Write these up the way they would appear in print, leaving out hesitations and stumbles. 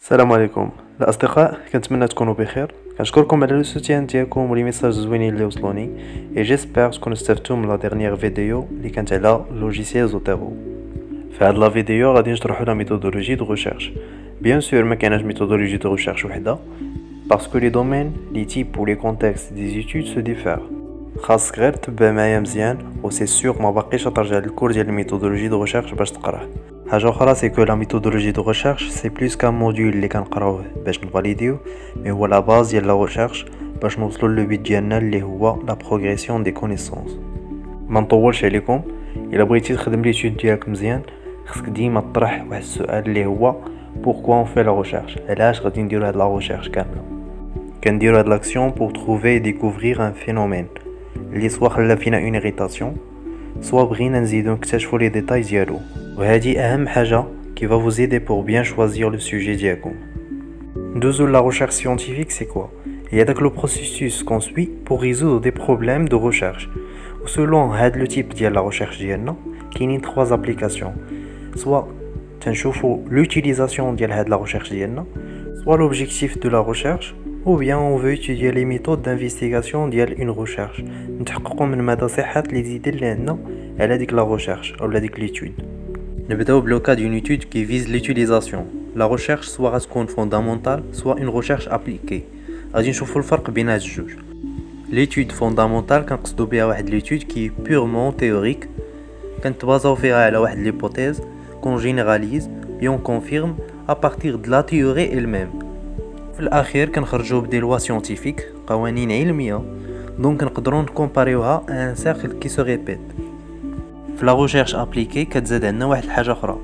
السلام عليكم الاصدقاء، كنتمنى تكونوا بخير. كنشكركم على السوتيان ديالكم ولي ميساج زوينين اللي وصلوني اي جيسبر تكونوا استفدتوا من لا ديرنيير فيديو اللي كانت على لوجيسيال زوتيرو. في هاد لا فيديو غادي نشرحوا لا ميثودولوجي دو ريشيرش. بيان سور ما كايناش ميثودولوجي دو ريشيرش وحده باسكو لي دومين لي تيب و لي كونتكست دي زيتود سو ديفير. خاصك غير تبع معايا مزيان و سي سور ما باقيش ترجع للكور ديال الميثودولوجي دو ريشيرش باش تقراه. حاجه اخرى سي كو لا ميثودولوجي دو ريشيرش سي بلوس كان موديول اللي كنقراوه باش نفاليديو، مي هو لا باز ديال لا ريشيرش باش نوصلوا لو بيت ديالنا اللي هو لا بروغريسيون دي كونيسونس. ما نطولش عليكم، الا بغيتي تخدم ليتود ديالك مزيان خصك ديما تطرح واحد السؤال اللي هو pourquoi on fait la recherche. علاش غادي نديرو هاد لا ريشيرش كامله؟ كنديرو هاد لاكسيون pour trouver et découvrir un phénomène اللي سوا خلا فينا اون irritation سوا بغينا نزيدو نكتشفوا لي ديتاي ديالو، وهذه اهم حاجه qui va vous aider pour bien choisir le sujet ديالكم. ندوزو لا recherche scientifique. c'est quoi? Il y a donc le processus qu'on suit pour résoudre des problèmes de recherche. Selon هاد le type ديال la recherche ديالنا كاينين 3 applications. soit تنشوفوا l'utilisation ديال هاد la recherche ديالنا، soit l'objectif de la recherche, ou bien on veut étudier les méthodes d'investigation ديال une recherche. نتحققوا من مدى صحة les idées اللي عندنا على ديك la recherche او ديك l'étude. نبداو بلو cas d'une étude qui vise l'utilisation. La recherche soit غتكون fondamentale soit une recherche appliquée. غادي نشوفوا الفرق بين هاد الجوج. l'étude fondamentale كنقصدوا بها واحد l'étude qui est purement théorique، كنتبازاو فيها على واحد l'hypothèse qu'on généralise et on confirme à partir de la théorie elle-même. في الاخير كنخرجوا بدي لوا سيانتيفيك، قوانين علميه، دونك نقدروا نكومباريوها ان سيركل كي سو ريبيت. في لا ريشيرش ابليكي كتزاد عندنا واحد الحاجه اخرى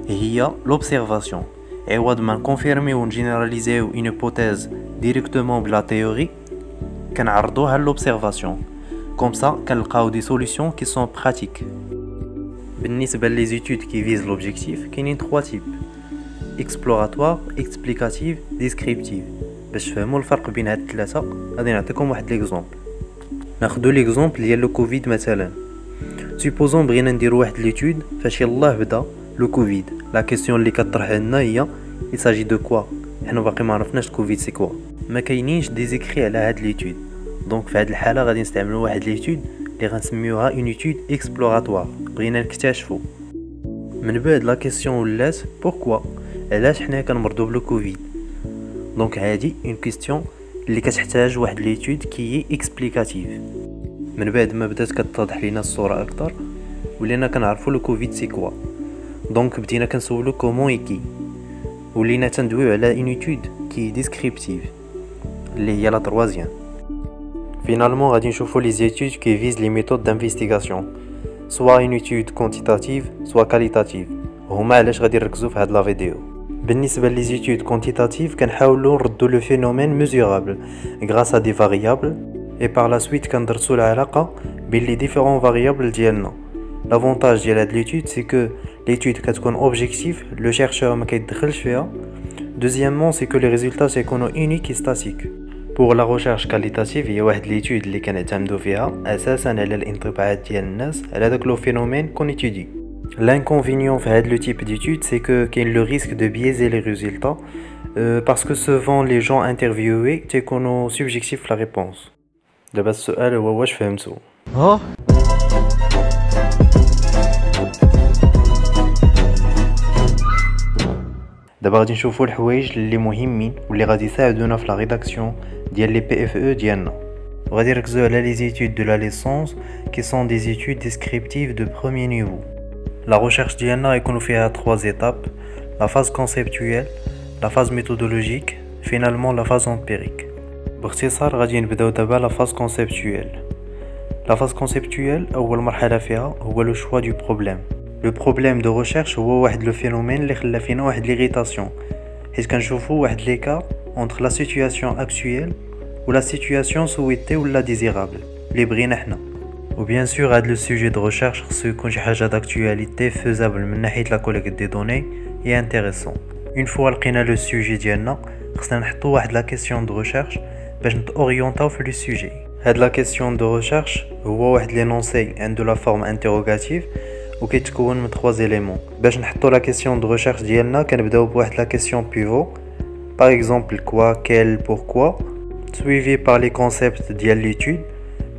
هي لوبسيرفاسيون. عوض ما نكونفيرميو ونجينيراليزيو اون هيبوثيز ديريكتومون بلا تيوري كنعرضوها لوبسيرفاسيون، كوم سا كنلقاو دي سوليوشن كي سون براتيك. بالنسبه لي زيتود كي فيز لوبجيكتيف كاينين 3 تيب: exploratoire, explicative, descriptive. باش تفهموا الفرق بين هاد الثلاثه غادي نعطيكم واحد ليكزامبل. ناخذ ليكزامبل ديال لو كوفيد مثلا. سيبوزون بغينا نديرو واحد ليتود فاش يلاه بدا لو كوفيد. لا كيسيون اللي كطرح لنا هي il s'agit de quoi. حنا باقي ما عرفناش كوفيد سي كوا، ما كاينينش دي زيكري على هاد ليتود، دونك في هاد الحاله غادي نستعملوا واحد ليتود اللي غنسميوها اون ايتود اكسبلوراتوار. بغينا نكتشفوا. من بعد لا كيسيون ولات pourquoi، علاش حنا كنمرضوا بلو كوفيد. دونك هادي اون كيسيون اللي كتحتاج واحد ليتود كي اكسبليكاتيف. من بعد ما بدات كتوضح لينا الصوره اكثر ولينا كنعرفوا لو كوفيد سي كوا، دونك بدينا كنسولو كومون ايكي، ولينا تندويو على اون ايتود كي ديسكريبتيف اللي هي لا تروازيام. فينالمون غادي نشوفوا لي زيتود كي فيز لي ميثود دانفستيغاسيون، سوا اون ايتود كوانتيتاتيف سوا كاليتاتيف. هما علاش غادي نركزوا في هاد لا فيديو. بالنسبه لي زيتود كوانتيتاتيف كنحاولوا نردوا لو فينومين ميزورابل غراس ا دي فاريابل اي بار لا سويت كندرسوا العلاقه بين لي ديفيرون فاريابل ديالنا. لافونتاج ديال هاد ليتود سي كو ليتود كتكون اوبجيكتيف، لو شيرشور ما كيدخلش فيها. دوزيامون سي كو لي ريزولطا تيكونوا اونيك اي ستاتيك. بور لا ريشيرش كاليتاتيف هي واحد ليتود اللي كنعتمدوا فيها اساسا على الانطباعات ديال الناس على داك لو فينومين كون ايتودي. L'inconvénient de ce type d'étude, c'est qu'il y a le risque de biaiser les résultats parce que souvent les gens interviewés sont subjectifs la réponse. D'abord, السؤال هو واش فهمتوا؟ دابا غادي نشوفوا الحوايج اللي مهمين واللي غادي يساعدونا في لا ريداكسيون ديال لي بي اف او ديالنا. وغادي نركزوا على لي زيتود دو لا ليسونس qui sont des études descriptives de premier niveau. La recherche ديالنا يكونوا فيها 3 étapes: la phase conceptuelle, la phase méthodologique, finalement la phase empirique. باختصار غادي نبداو دابا la phase conceptuelle. La phase conceptuelle أول مرحلة فيها هو le choix du problème. Le problème de recherche هو واحد le phénomène اللي خلى فينا واحد l'irritation، حيت كنشوفوا واحد l'écart entre la situation actuelle ou la situation souhaitée ou la désirable اللي بغينا حنا. و bien sûr هاد لو سوجي دو ريشيرش خصو يكون شي حاجه داكتواليتي فيزابل من ناحيه لا كوليكت دي دوني اي انتريسون. اون فوا لقينا لو سوجي ديالنا خصنا نحطو واحد لا كيسيون دو ريشيرش باش نتاوريونطاو في لو سوجي. هاد لا كيسيون دو ريشيرش هو واحد لينونسي عنده لا فورم انتروغاتيف وكيتكون من 3 éléments. باش نحطو لا كيسيون دو ريشيرش ديالنا كنبداو بواحد لا كيسيون بيفو par exemple quoi, quel, pourquoi, suivi par les concepts de l'étude,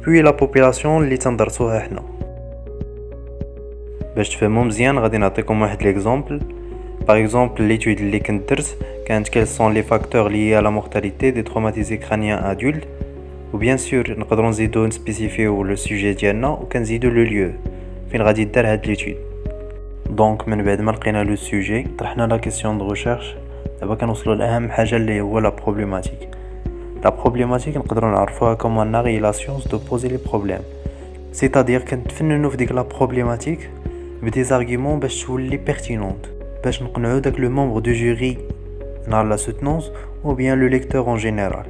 puis la population اللي تندرسوها حنا. باش تفهموا مزيان غادي نعطيكم واحد l'exemple. Par exemple, l'étude اللي كنت درت كانت quels sont les facteurs liés à la mortalité des traumatisés crâniens adultes. و bien sûr نقدروا نزيدو نسبيسيفيو لو سوجي ديالنا وكنزيدو لو ليو فين غادي دار هاد ليتود. دونك من بعد ما لقينا لو سوجي طرحنا لا كيسيون دو ريشيرش. دابا كنوصلوا لاهم حاجه اللي هو لا بروبليماتيك. لا بروبليماتيك نقدروا نعرفوها كوم ان ريلاسيون دو بوزي لي بروبليم، سيتادير كنتفننوا في ديك لا بروبليماتيك بدي زارغيومون باش تولي بيرتينونت، باش نقنعوا داك لو ممبر دو جوري نهار لا سوتنونس ou bien le lecteur en général.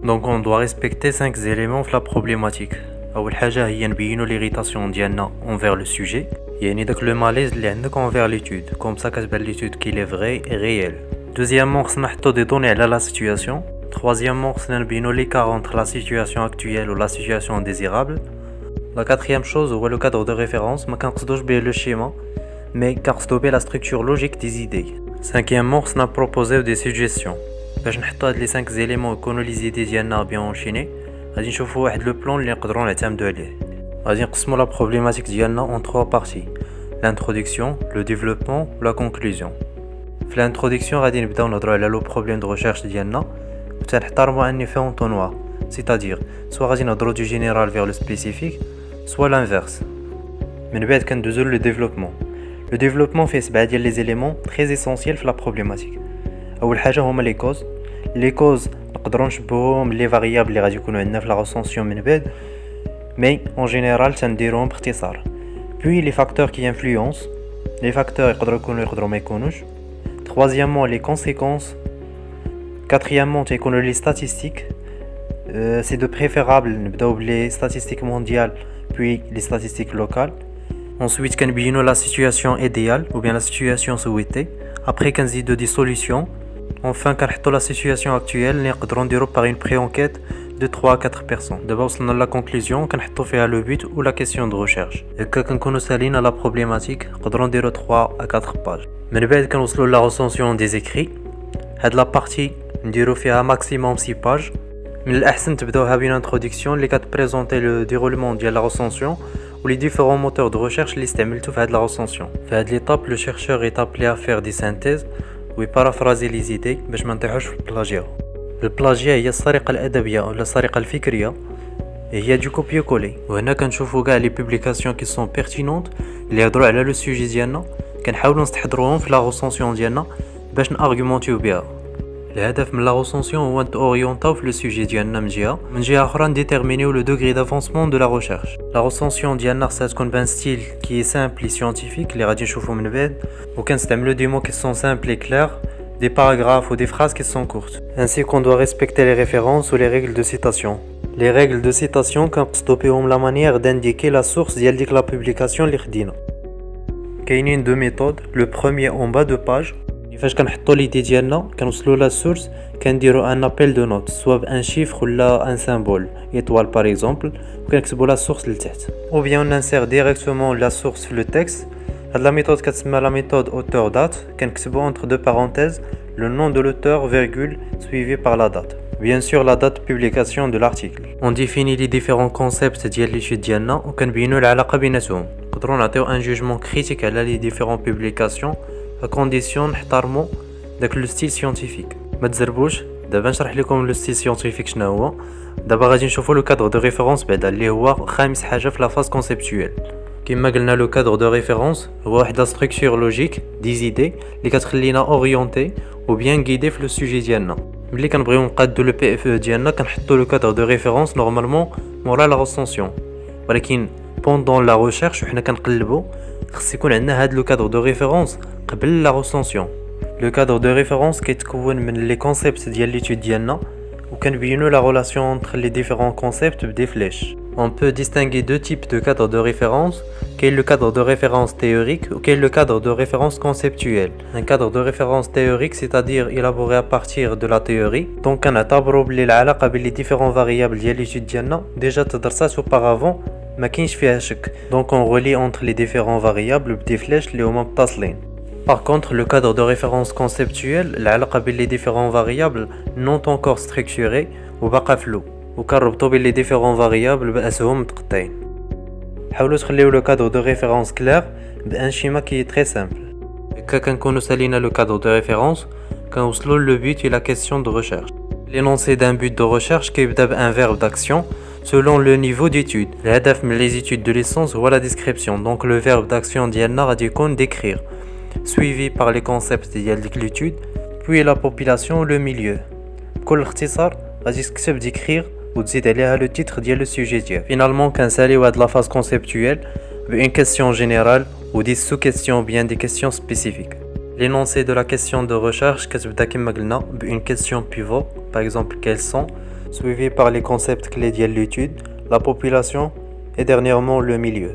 Donc on doit respecter 5 éléments de la problématique. أول حاجة هي نبينو l'irritation ديالنا envers le sujet، يعني داك le malaise اللي عندك envers l'étude، comme ça كتبان l'étude qu'il est vrai et réel. Deuxièmement خصنا نحطو des données على la situation. Troisièmement خصنا نبينو l'écart entre la situation actuelle ou la situation désirable. La quatrième chose هو le cadre de référence، ما كنقصدوش به le schéma mais كنقصدو به la structure logique des idées. Cinquièmement خصنا proposer des suggestions. باش نحطو هاد لي 5 éléments يكونوا لي زيدي ديالنا بيان اونشيني غادي نشوفوا واحد لو بلان اللي نقدروا نعتمدوا عليه. غادي نقسموا لا بروبليماتيك ديالنا en 3 parties: l'introduction, le développement ou la conclusion. في l'introduction غادي نبداو نهضروا على لو بروبليم دو ريشيرش ديالنا وتنحترموا ان effet entonnoir، c'est-à-dire soit غادي نهضروا du général vers le spécifique soit l'inverse. من بعد كندوزو لو développement. Le développement فيه 7 ديال لي éléments très essentiels في la problématique. اول حاجه هما لي كوز نقدروا نشبهوهم لي فاريابل اللي غادي يكونوا عندنا في لا ريسونسيون من بعد، مي اون جينيرال تنديروهم باختصار. puis les facteurs qui influencent، les facteurs يقدروا يكونوا يقدروا ما يكونوش. troisièmement les conséquences. quatrièmement تيكونوا لي statistiques، c'est de préférable نبداو بلي statistiques mondiales puis les statistiques locales. ensuite كنبينوا la situation idéale ou bien la situation souhaitée. après كنزيدوا des solutions. enfin كنحطوا la situation actuelle اللي نقدروا نديرو par une pré-enquête de 3 à 4 personnes. دابا وصلنا لا conclusion كنحطوا فيها le but ou la question de recherche. هكا كنكونوا سالينا لا problématique نقدروا نديرو 3 à 4 pages. من بعد كنوصلوا لا recension des écrits. هاد لا partie نديرو فيها maximum 6 pages. من الأحسن تبداوها بين introduction اللي كتبريزونتي le déroulement ديال la recension ou les différents moteurs de recherche اللي استعملتو في هاد la recension. في هاد l'étape le chercheur est appelé à faire des synthèses ويبارافرازي لي زيدي باش ما نطيحوش في البلاجيا. البلاجيا هي السرقه الادبيه ولا السرقه الفكريه، هي دو كوبي كولي. وهنا كنشوفوا كاع لي بوبليكاسيون كي سون بيرتينونت اللي يهضروا على لو سوجي ديالنا، كنحاولوا نستحضروهم في لا ريسونسيون ديالنا باش نارغومونتيو بها. الهدف من لا ريسونسيون هو نتاوريونطاو في لو سوجي ديالنا من جهه اخرى نديتيرمينيو لو دوغري دافونسمون دو لا ريشيرش. لا ريسونسيون ديالنا خصها تكون بان ستيل كي سامبل سيانتيفيك اللي غادي نشوفوا من بعد، وكنستعملوا دي مو كي سون سامبل اي كلير، des paragraphes ou des phrases qui sont courtes. Ainsi qu'on doit respecter les références ou les règles de citation. Les règles de citation كنقصدو بهم la manière d'indiquer la source ديال ديك la publication اللي خدينا. كاينين دو ميثود. لو بروميير اون با دو باج، فاش كنحطوا ليدي ديالنا كنوصلوا لا سورس كنديروا ان ابيل دو نوت سوا بان شيفر ولا ان سيمبول ايطوال باغ اكزومبل، وكنكتبوا لا سورس لتحت او بيان نانسير ديريكتومون لا سورس في لو تكست. هاد لا ميثود كتسمى لا ميثود auteur date. كنكتبوا entre deux parenthèses le nom de l'auteur virgule suivi par la date. Bien sûr la date de publication de l'article. On définit les différents concepts ديال l'étude ديالنا وكنبينوا العلاقه بيناتهم. نقدروا نعطيو ان جوجمون كريتيك على لي ديفيرون بوبليكاسيون à condition نحترموا داك لو ستيل سيانتيفيك. ما تزربوش دابا نشرح لكم لو ستيل سيانتيفيك شنو هو. دابا غادي نشوفوا لو كادر دو ريفيرونس بعدا اللي هو خامس حاجه في لا فاز كونسيبتويل. كما قلنا لو كادر دو ريفيرونس هو واحد لا ستركتور لوجيك دي زيدي اللي كتخلينا اورينتي و بيان غيدي في لو سوجي ديالنا. ملي كنبغيو نقادو لو بي اف او ديالنا كنحطو لو كادر دو ريفيرونس نورمالمون مورا لا ريسونسيون، ولكن بوندون لا ريشيرش وحنا كنقلبو خص يكون عندنا هاد لو كادر دو ريفيرونس قبل لا ريسونسيون. لو كادر دو ريفيرونس كيتكون من لي كونسيبت ديال ليتود ديالنا وكنبينو لا ريلاسيون انتر لي ديفيرون كونسيبت بدي فليش. On peut distinguer deux types de cadres de référence, qui est le cadre de référence théorique ou qui est le cadre de référence conceptuel. Un cadre de référence théorique, c'est-à-dire élaboré à partir de la théorie. Donc, on a d'abord العلاقة بين les différents variables ديال l'étude ديالنا déjà تدرسات auparavant ما كاينش فيها شك. Donc, on relie entre les différents variables بدي فلاش اللي هما متصلين. Par contre, le cadre de référence conceptuel, العلاقة بين les différents variables non encore structurés وباقا flou وكنربطو بين les différents variables بأسهم متقطعين. حاولوا تخليو le cadre de référence clair بان schéma qui est très simple. هكا كنكونو سالينا le cadre de référence كنوصلو le but et la question de recherche. L'énoncé d'un but de recherche كيبدا بان verbe d'action selon le niveau d'étude. الهدف من les études de licence هو la description. Donc le verbe d'action ديالنا غادي يكون décrire, suivi par les concepts ديال ديك l'étude, puis la population le milieu. بكل اختصار غادي تكتب décrire وتزيد عليها le titre ديال le sujet ديالك. Finalement كنساليو هاد la phase conceptuelle بune question générale ou des sous-questions ou bien des questions spécifiques. L'énoncé de la question de recherche كتبدا كما قلنا بune question pivot, par exemple quels sont, suivi par les concepts clés ديال l'étude, la population et dernièrement le milieu.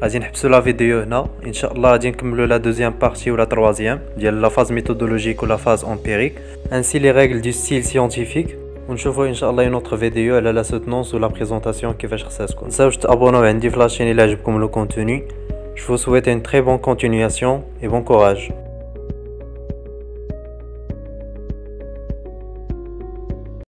غادي نحبسوا لا فيديو هنا. ان شاء الله غادي نكملوا لا دوزيام بارتي ولا troisième ديال لا فاز ميثودولوجيك ولا فاز امبيريك ainsi les règles du style scientifique. ونشوفوا ان شاء الله une autre vidéo على la soutenance ou la présentation كيفاش خصها تكون. متنساوش تابوناو عندي في لاشين الى عجبكم لو كونتوني. Je vous souhaite une très bonne continuation et bon courage.